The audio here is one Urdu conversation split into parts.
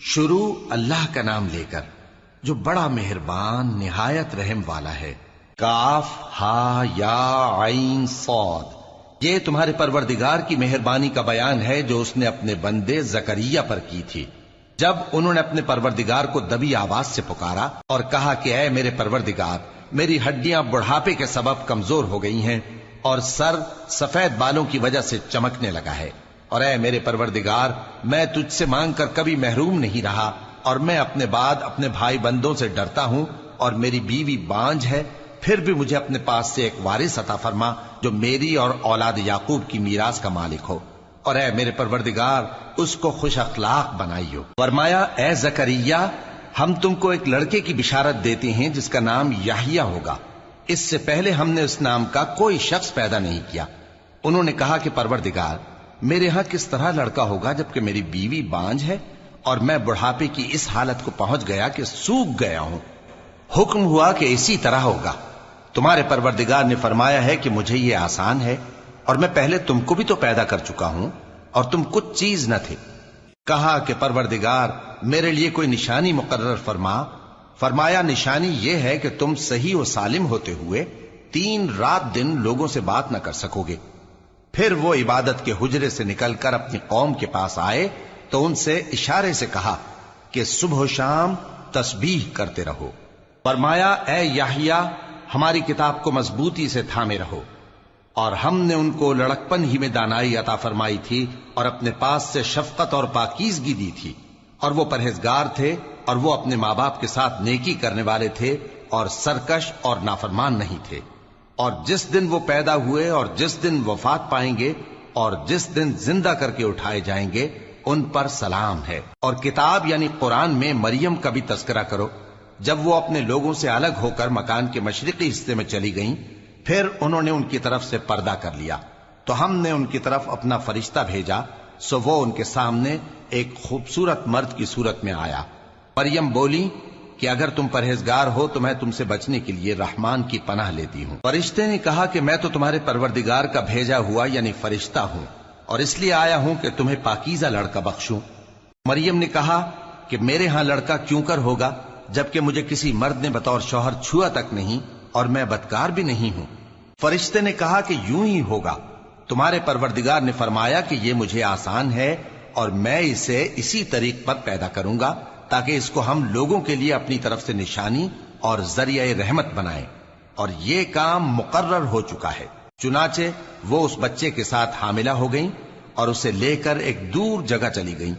شروع اللہ کا نام لے کر جو بڑا مہربان نہایت رحم والا ہے۔ کاف ہا یا عین صاد، یہ تمہارے پروردگار کی مہربانی کا بیان ہے جو اس نے اپنے بندے زکریا پر کی تھی جب انہوں نے اپنے پروردگار کو دبی آواز سے پکارا اور کہا کہ اے میرے پروردگار، میری ہڈیاں بڑھاپے کے سبب کمزور ہو گئی ہیں اور سر سفید بالوں کی وجہ سے چمکنے لگا ہے، اور اے میرے پروردگار، میں تجھ سے مانگ کر کبھی محروم نہیں رہا، اور میں اپنے بعد اپنے بھائی بندوں سے ڈرتا ہوں، اور میری بیوی بانجھ ہے، پھر بھی مجھے اپنے پاس سے ایک وارث عطا فرما جو میری اور اولاد یعقوب کی میراث کا مالک ہو، اور اے میرے پروردگار اس کو خوش اخلاق بنائیو۔ فرمایا اے زکریا، ہم تم کو ایک لڑکے کی بشارت دیتے ہیں جس کا نام یحییٰ ہوگا، اس سے پہلے ہم نے اس نام کا کوئی شخص پیدا نہیں کیا۔ انہوں نے کہا کہ پروردگار، میرے ہاں کس طرح لڑکا ہوگا جبکہ میری بیوی بانجھ ہے اور میں بڑھاپے کی اس حالت کو پہنچ گیا کہ سوکھ گیا ہوں۔ حکم ہوا کہ اسی طرح ہوگا۔ تمہارے پروردگار نے فرمایا ہے کہ مجھے یہ آسان ہے، اور میں پہلے تم کو بھی تو پیدا کر چکا ہوں اور تم کچھ چیز نہ تھے۔ کہا کہ پروردگار میرے لیے کوئی نشانی مقرر فرما۔ فرمایا نشانی یہ ہے کہ تم صحیح و سالم ہوتے ہوئے 3 رات دن لوگوں سے بات نہ کر سکو گے۔ پھر وہ عبادت کے حجرے سے نکل کر اپنی قوم کے پاس آئے تو ان سے اشارے سے کہا کہ صبح و شام تسبیح کرتے رہو۔ فرمایا اے یحییٰ، ہماری کتاب کو مضبوطی سے تھامے رہو، اور ہم نے ان کو لڑکپن ہی میں دانائی عطا فرمائی تھی اور اپنے پاس سے شفقت اور پاکیزگی دی تھی، اور وہ پرہیزگار تھے اور وہ اپنے ماں باپ کے ساتھ نیکی کرنے والے تھے اور سرکش اور نافرمان نہیں تھے۔ اور جس دن وہ پیدا ہوئے اور جس دن وفات پائیں گے اور جس دن زندہ کر کے اٹھائے جائیں گے ان پر سلام ہے۔ اور کتاب یعنی قرآن میں مریم کا بھی تذکرہ کرو، جب وہ اپنے لوگوں سے الگ ہو کر مکان کے مشرقی حصے میں چلی گئیں، پھر انہوں نے ان کی طرف سے پردہ کر لیا تو ہم نے ان کی طرف اپنا فرشتہ بھیجا، سو وہ ان کے سامنے ایک خوبصورت مرد کی صورت میں آیا۔ مریم بولی کہ اگر تم پرہیزگار ہو تو میں تم سے بچنے کے لیے رحمان کی پناہ لیتی ہوں۔ فرشتے نے کہا کہ میں تو تمہارے پروردگار کا بھیجا ہوا یعنی فرشتہ ہوں، اور اس لیے آیا ہوں کہ تمہیں پاکیزہ لڑکا بخشوں۔ مریم نے کہا کہ میرے ہاں لڑکا کیوں کر ہوگا جبکہ مجھے کسی مرد نے بطور شوہر چھوا تک نہیں اور میں بدکار بھی نہیں ہوں۔ فرشتے نے کہا کہ یوں ہی ہوگا، تمہارے پروردگار نے فرمایا کہ یہ مجھے آسان ہے اور میں اسے اسی طریق پر پیدا کروں گا تاکہ اس کو ہم لوگوں کے لیے اپنی طرف سے نشانی اور ذریعہ رحمت بنائیں، اور یہ کام مقرر ہو چکا ہے۔ چنانچہ وہ اس بچے کے ساتھ حاملہ ہو گئیں اور اسے لے کر ایک دور جگہ چلی گئیں۔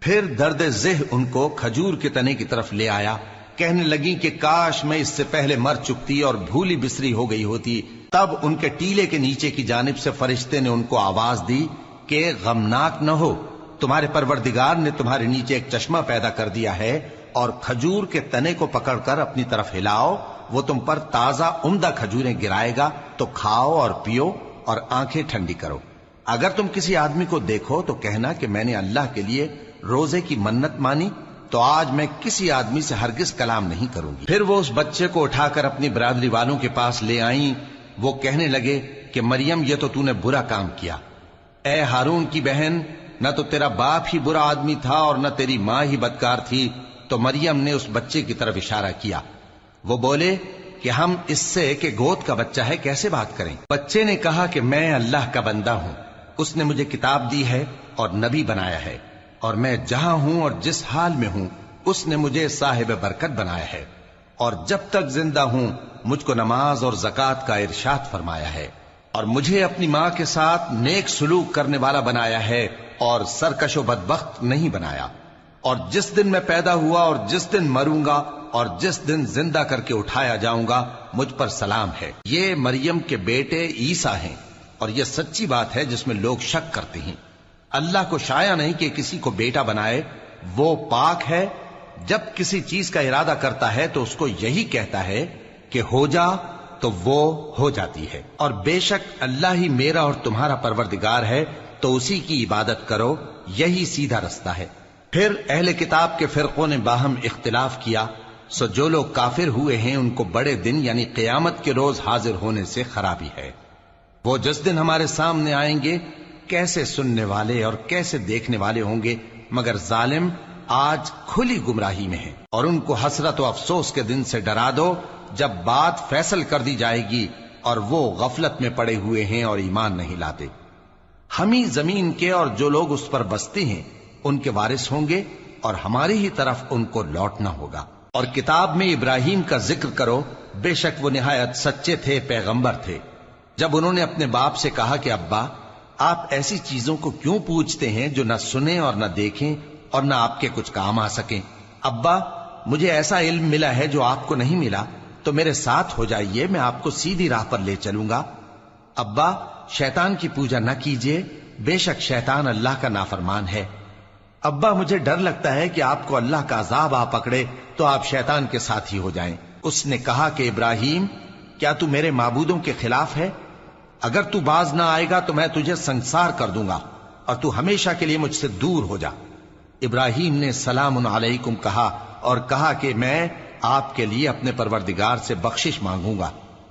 پھر درد ذہ ان کو کھجور کے تنے کی طرف لے آیا، کہنے لگیں کہ کاش میں اس سے پہلے مر چکتی اور بھولی بسری ہو گئی ہوتی۔ تب ان کے ٹیلے کے نیچے کی جانب سے فرشتے نے ان کو آواز دی کہ غمناک نہ ہو، تمہارے پروردگار نے تمہارے نیچے ایک چشمہ پیدا کر دیا ہے، اور کھجور کے تنے کو پکڑ کر اپنی طرف ہلاؤ، وہ تم پر تازہ عمدہ کھجوریں گرائے گا، تو کھاؤ اور پیو اور آنکھیں ٹھنڈی کرو۔ اگر تم کسی آدمی کو دیکھو تو کہنا کہ میں نے اللہ کے لیے روزے کی منت مانی، تو آج میں کسی آدمی سے ہرگز کلام نہیں کروں گی۔ پھر وہ اس بچے کو اٹھا کر اپنی برادری والوں کے پاس لے آئیں۔ وہ کہنے لگے کہ مریم یہ تو نے برا کام کیا، اے ہارون کی بہن، نہ تو تیرا باپ ہی برا آدمی تھا اور نہ تیری ماں ہی بدکار تھی۔ تو مریم نے اس بچے کی طرف اشارہ کیا۔ وہ بولے کہ ہم اس سے کہ گود کا بچہ ہے کیسے بات کریں؟ بچے نے کہا کہ میں اللہ کا بندہ ہوں، اس نے مجھے کتاب دی ہے اور نبی بنایا ہے، اور میں جہاں ہوں اور جس حال میں ہوں اس نے مجھے صاحب برکت بنایا ہے، اور جب تک زندہ ہوں مجھ کو نماز اور زکوٰۃ کا ارشاد فرمایا ہے، اور مجھے اپنی ماں کے ساتھ نیک سلوک کرنے والا بنایا ہے اور سرکش و بدبخت نہیں بنایا، اور جس دن میں پیدا ہوا اور جس دن مروں گا اور جس دن زندہ کر کے اٹھایا جاؤں گا مجھ پر سلام ہے۔ یہ مریم کے بیٹے عیسیٰ ہیں، اور یہ سچی بات ہے جس میں لوگ شک کرتے ہیں۔ اللہ کو شایع نہیں کہ کسی کو بیٹا بنائے، وہ پاک ہے، جب کسی چیز کا ارادہ کرتا ہے تو اس کو یہی کہتا ہے کہ ہو جا تو وہ ہو جاتی ہے، اور بے شک اللہ ہی میرا اور تمہارا پروردگار ہے، تو اسی کی عبادت کرو، یہی سیدھا رستہ ہے۔ پھر اہل کتاب کے فرقوں نے باہم اختلاف کیا، سو جو لوگ کافر ہوئے ہیں ان کو بڑے دن یعنی قیامت کے روز حاضر ہونے سے خرابی ہے۔ وہ جس دن ہمارے سامنے آئیں گے کیسے سننے والے اور کیسے دیکھنے والے ہوں گے، مگر ظالم آج کھلی گمراہی میں ہیں، اور ان کو حسرت و افسوس کے دن سے ڈرا دو جب بات فیصل کر دی جائے گی اور وہ غفلت میں پڑے ہوئے ہیں اور ایمان نہیں لاتے۔ ہم ہی زمین کے اور جو لوگ اس پر بستے ہیں ان کے وارث ہوں گے، اور ہماری ہی طرف ان کو لوٹنا ہوگا۔ اور کتاب میں ابراہیم کا ذکر کرو، بے شک وہ نہایت سچے تھے، پیغمبر تھے۔ جب انہوں نے اپنے باپ سے کہا کہ ابا، آپ ایسی چیزوں کو کیوں پوچھتے ہیں جو نہ سنیں اور نہ دیکھیں اور نہ آپ کے کچھ کام آ سکیں؟ ابا، مجھے ایسا علم ملا ہے جو آپ کو نہیں ملا، تو میرے ساتھ ہو جائیے، میں آپ کو سیدھی راہ پر لے چلوں گا۔ ابا، شیطان کی پوجا نہ کیجیے، بے شک شیطان اللہ کا نافرمان ہے۔ ابا، مجھے ڈر لگتا ہے کہ آپ کو اللہ کا عذاب آ پکڑے تو آپ شیطان کے ساتھی ہو جائیں۔ اس نے کہا کہ ابراہیم، کیا تو میرے معبودوں کے خلاف ہے؟ اگر تو باز نہ آئے گا تو میں تجھے سنسار کر دوں گا اور تو ہمیشہ کے لیے مجھ سے دور ہو جا۔ ابراہیم نے سلام علیکم کہا اور کہا کہ میں آپ کے لیے اپنے پروردگار سے بخشش مانگوں گا،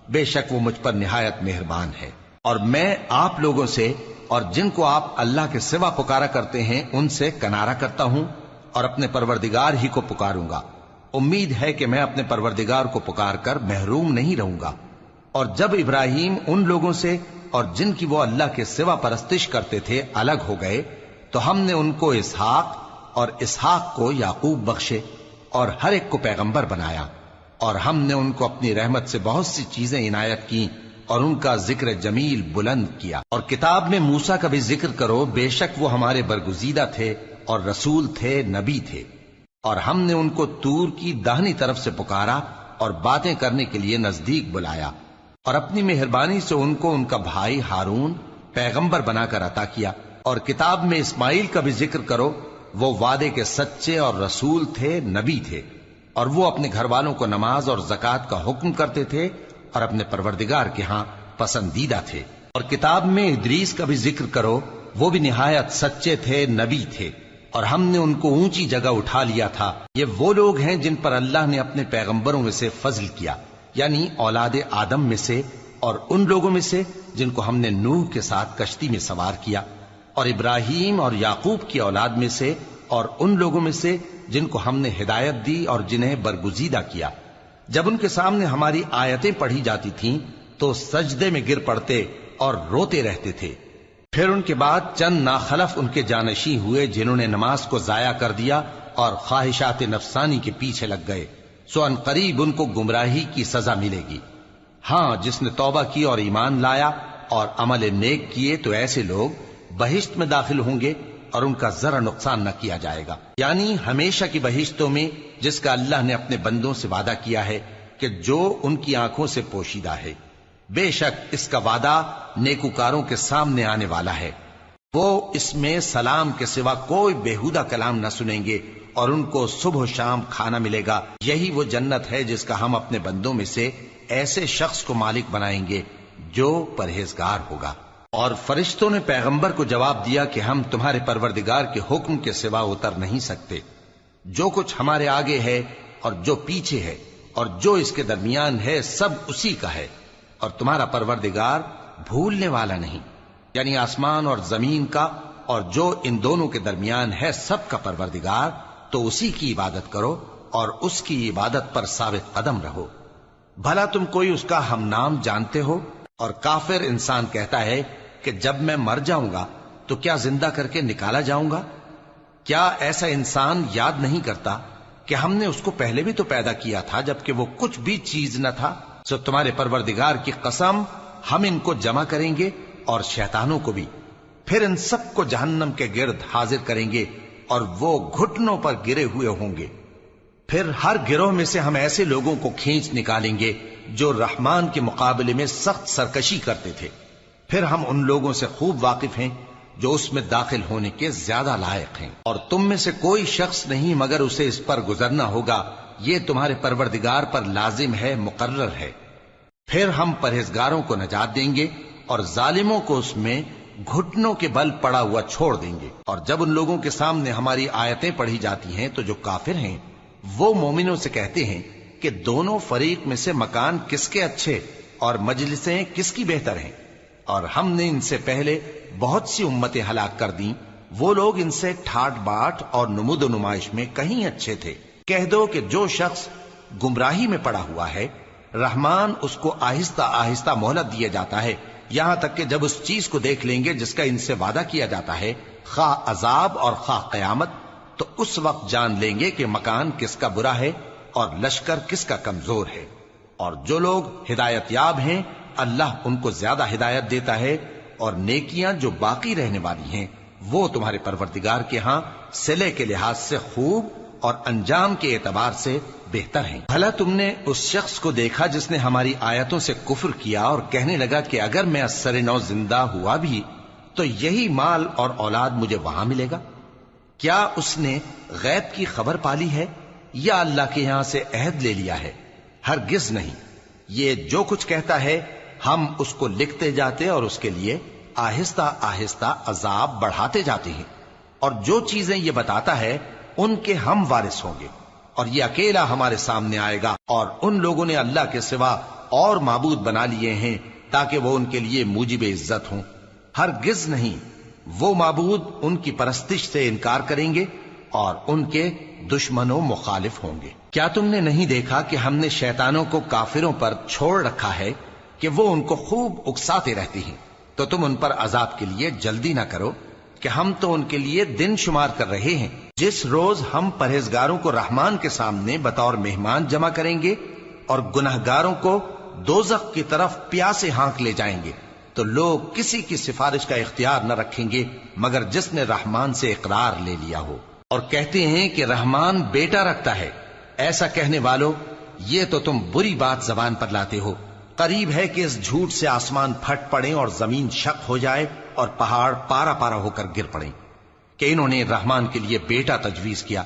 بے شک وہ مجھ پر نہایت مہربان ہے، اور میں آپ لوگوں سے اور جن کو آپ اللہ کے سوا پکارا کرتے ہیں ان سے کنارہ کرتا ہوں اور اپنے پروردگار ہی کو پکاروں گا۔ امید ہے کہ میں اپنے پروردگار کو پکار کر محروم نہیں رہوں گا۔ اور جب ابراہیم ان لوگوں سے اور جن کی وہ اللہ کے سوا پرستش کرتے تھے الگ ہو گئے تو ہم نے ان کو اسحاق اور اسحاق کو یعقوب بخشے اور ہر ایک کو پیغمبر بنایا، اور ہم نے ان کو اپنی رحمت سے بہت سی چیزیں عنایت کی اور ان کا ذکر جمیل بلند کیا۔ اور کتاب میں موسیٰ کا بھی ذکر کرو، بے شک وہ ہمارے برگزیدہ تھے اور رسول تھے، نبی تھے، اور ہم نے ان کو طور کی داہنی طرف سے پکارا اور باتیں کرنے کے لیے نزدیک بلایا، اور اپنی مہربانی سے ان کو ان کا بھائی ہارون پیغمبر بنا کر عطا کیا۔ اور کتاب میں اسماعیل کا بھی ذکر کرو، وہ وعدے کے سچے اور رسول تھے، نبی تھے، اور وہ اپنے گھر والوں کو نماز اور زکوٰۃ کا حکم کرتے تھے اور اپنے پروردگار کے ہاں پسندیدہ تھے۔ اور کتاب میں ادریس کا بھی ذکر کرو، وہ بھی نہایت سچے تھے، نبی تھے، اور ہم نے ان کو اونچی جگہ اٹھا لیا تھا۔ یہ وہ لوگ ہیں جن پر اللہ نے اپنے پیغمبروں میں سے فضل کیا، یعنی اولاد آدم میں سے، اور ان لوگوں میں سے جن کو ہم نے نوح کے ساتھ کشتی میں سوار کیا، اور ابراہیم اور یعقوب کی اولاد میں سے، اور ان لوگوں میں سے جن کو ہم نے ہدایت دی اور جنہیں برگزیدہ کیا۔ جب ان کے سامنے ہماری آیتیں پڑھی جاتی تھیں تو سجدے میں گر پڑتے اور روتے رہتے تھے۔ پھر ان کے بعد چند ناخلف ان کے جانشین ہوئے جنہوں نے نماز کو ضائع کر دیا اور خواہشات نفسانی کے پیچھے لگ گئے، سو ان قریب ان کو گمراہی کی سزا ملے گی۔ ہاں، جس نے توبہ کی اور ایمان لایا اور عمل نیک کیے تو ایسے لوگ بہشت میں داخل ہوں گے اور ان کا ذرا نقصان نہ کیا جائے گا، یعنی ہمیشہ کی بہشتوں میں جس کا اللہ نے اپنے بندوں سے وعدہ کیا ہے کہ جو ان کی آنکھوں سے پوشیدہ ہے۔ بے شک اس کا وعدہ نیکوکاروں کے سامنے آنے والا ہے، وہ اس میں سلام کے سوا کوئی بیہودہ کلام نہ سنیں گے اور ان کو صبح و شام کھانا ملے گا۔ یہی وہ جنت ہے جس کا ہم اپنے بندوں میں سے ایسے شخص کو مالک بنائیں گے جو پرہیزگار ہوگا۔ اور فرشتوں نے پیغمبر کو جواب دیا کہ ہم تمہارے پروردگار کے حکم کے سوا اتر نہیں سکتے، جو کچھ ہمارے آگے ہے اور جو پیچھے ہے اور جو اس کے درمیان ہے سب اسی کا ہے، اور تمہارا پروردگار بھولنے والا نہیں، یعنی آسمان اور زمین کا اور جو ان دونوں کے درمیان ہے سب کا پروردگار، تو اسی کی عبادت کرو اور اس کی عبادت پر ثابت قدم رہو۔ بھلا تم کوئی اس کا ہم نام جانتے ہو؟ اور کافر انسان کہتا ہے کہ جب میں مر جاؤں گا تو کیا زندہ کر کے نکالا جاؤں گا؟ کیا ایسا انسان یاد نہیں کرتا کہ ہم نے اس کو پہلے بھی تو پیدا کیا تھا جبکہ وہ کچھ بھی چیز نہ تھا؟ سو تمہارے پروردگار کی قسم، ہم ان کو جمع کریں گے اور شیطانوں کو بھی، پھر ان سب کو جہنم کے گرد حاضر کریں گے اور وہ گھٹنوں پر گرے ہوئے ہوں گے۔ پھر ہر گروہ میں سے ہم ایسے لوگوں کو کھینچ نکالیں گے جو رحمان کے مقابلے میں سخت سرکشی کرتے تھے، پھر ہم ان لوگوں سے خوب واقف ہیں جو اس میں داخل ہونے کے زیادہ لائق ہیں، اور تم میں سے کوئی شخص نہیں مگر اسے اس پر گزرنا ہوگا، یہ تمہارے پروردگار پر لازم ہے، مقرر ہے۔ پھر ہم پرہیزگاروں کو نجات دیں گے اور ظالموں کو اس میں گھٹنوں کے بل پڑا ہوا چھوڑ دیں گے۔ اور جب ان لوگوں کے سامنے ہماری آیتیں پڑھی جاتی ہیں تو جو کافر ہیں وہ مومنوں سے کہتے ہیں کہ دونوں فریق میں سے مکان کس کے اچھے اور مجلسیں کس کی بہتر ہیں، اور ہم نے ان سے پہلے بہت سی امتیں ہلاک کر دیں وہ لوگ ان سے ٹھاٹ باٹ اور نمود و نمائش میں کہیں اچھے تھے۔ کہہ دو کہ جو شخص گمراہی میں پڑا ہوا ہے، رحمان اس کو آہستہ آہستہ مہلت دیا جاتا ہے، یہاں تک کہ جب اس چیز کو دیکھ لیں گے جس کا ان سے وعدہ کیا جاتا ہے، خواہ عذاب اور خواہ قیامت، تو اس وقت جان لیں گے کہ مکان کس کا برا ہے اور لشکر کس کا کمزور ہے۔ اور جو لوگ ہدایت یاب ہیں، اللہ ان کو زیادہ ہدایت دیتا ہے، اور نیکیاں جو باقی رہنے والی ہیں وہ تمہارے پروردگار کے ہاں صلے کے لحاظ سے خوب اور انجام کے اعتبار سے بہتر ہیں۔ بھلا تم نے اس شخص کو دیکھا جس نے ہماری آیتوں سے کفر کیا اور کہنے لگا کہ اگر میں ازسر نو زندہ ہوا بھی تو یہی مال اور اولاد مجھے وہاں ملے گا؟ کیا اس نے غیب کی خبر پالی ہے یا اللہ کے یہاں سے عہد لے لیا ہے؟ ہرگز نہیں، یہ جو کچھ کہتا ہے ہم اس کو لکھتے جاتے اور اس کے لیے آہستہ آہستہ عذاب بڑھاتے جاتے ہیں، اور جو چیزیں یہ بتاتا ہے ان کے ہم وارث ہوں گے، اور یہ اکیلا ہمارے سامنے آئے گا، اور ان لوگوں نے اللہ کے سوا اور معبود بنا لیے ہیں تاکہ وہ ان کے لیے موجب عزت ہوں۔ ہرگز نہیں، وہ معبود ان کی پرستش سے انکار کریں گے اور ان کے دشمن و مخالف ہوں گے۔ کیا تم نے نہیں دیکھا کہ ہم نے شیطانوں کو کافروں پر چھوڑ رکھا ہے کہ وہ ان کو خوب اکساتے رہتی ہیں؟ تو تم ان پر عذاب کے لیے جلدی نہ کرو کہ ہم تو ان کے لیے دن شمار کر رہے ہیں۔ جس روز ہم پرہیزگاروں کو رحمان کے سامنے بطور مہمان جمع کریں گے اور گنہگاروں کو دوزخ کی طرف پیاسے ہانک لے جائیں گے، تو لوگ کسی کی سفارش کا اختیار نہ رکھیں گے مگر جس نے رحمان سے اقرار لے لیا ہو۔ اور کہتے ہیں کہ رحمان بیٹا رکھتا ہے۔ ایسا کہنے والوں، یہ تو تم بری بات زبان پر لاتے ہو۔ قریب ہے کہ اس جھوٹ سے آسمان پھٹ پڑیں اور زمین شق ہو جائے اور پہاڑ پارا پارا ہو کر گر پڑیں کہ انہوں نے رحمان کے لیے بیٹا تجویز کیا،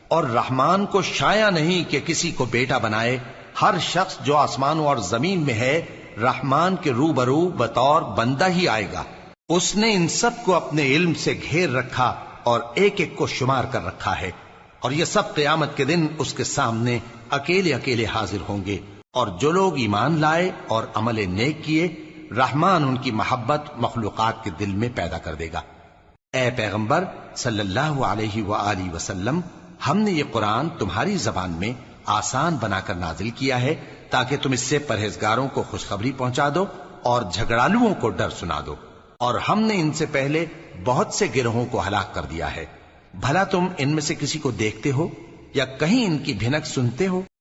اور رحمان کو شایع نہیں کہ کسی کو بیٹا بنائے۔ ہر شخص جو آسمانوں اور زمین میں ہے رحمان کے روبرو بطور بندہ ہی آئے گا۔ اس نے ان سب کو اپنے علم سے گھیر رکھا اور ایک ایک کو شمار کر رکھا ہے، اور یہ سب قیامت کے دن اس کے سامنے اکیلے اکیلے حاضر ہوں گے۔ اور جو لوگ ایمان لائے اور عمل نیک کیے، رحمان ان کی محبت مخلوقات کے دل میں پیدا کر دے گا۔ اے پیغمبر صلی اللہ علیہ وآلہ وسلم، ہم نے یہ قرآن تمہاری زبان میں آسان بنا کر نازل کیا ہے تاکہ تم اس سے پرہیزگاروں کو خوشخبری پہنچا دو اور جھگڑالوؤں کو ڈر سنا دو، اور ہم نے ان سے پہلے بہت سے گروہوں کو ہلاک کر دیا ہے۔ بھلا تم ان میں سے کسی کو دیکھتے ہو یا کہیں ان کی بھنک سنتے ہو؟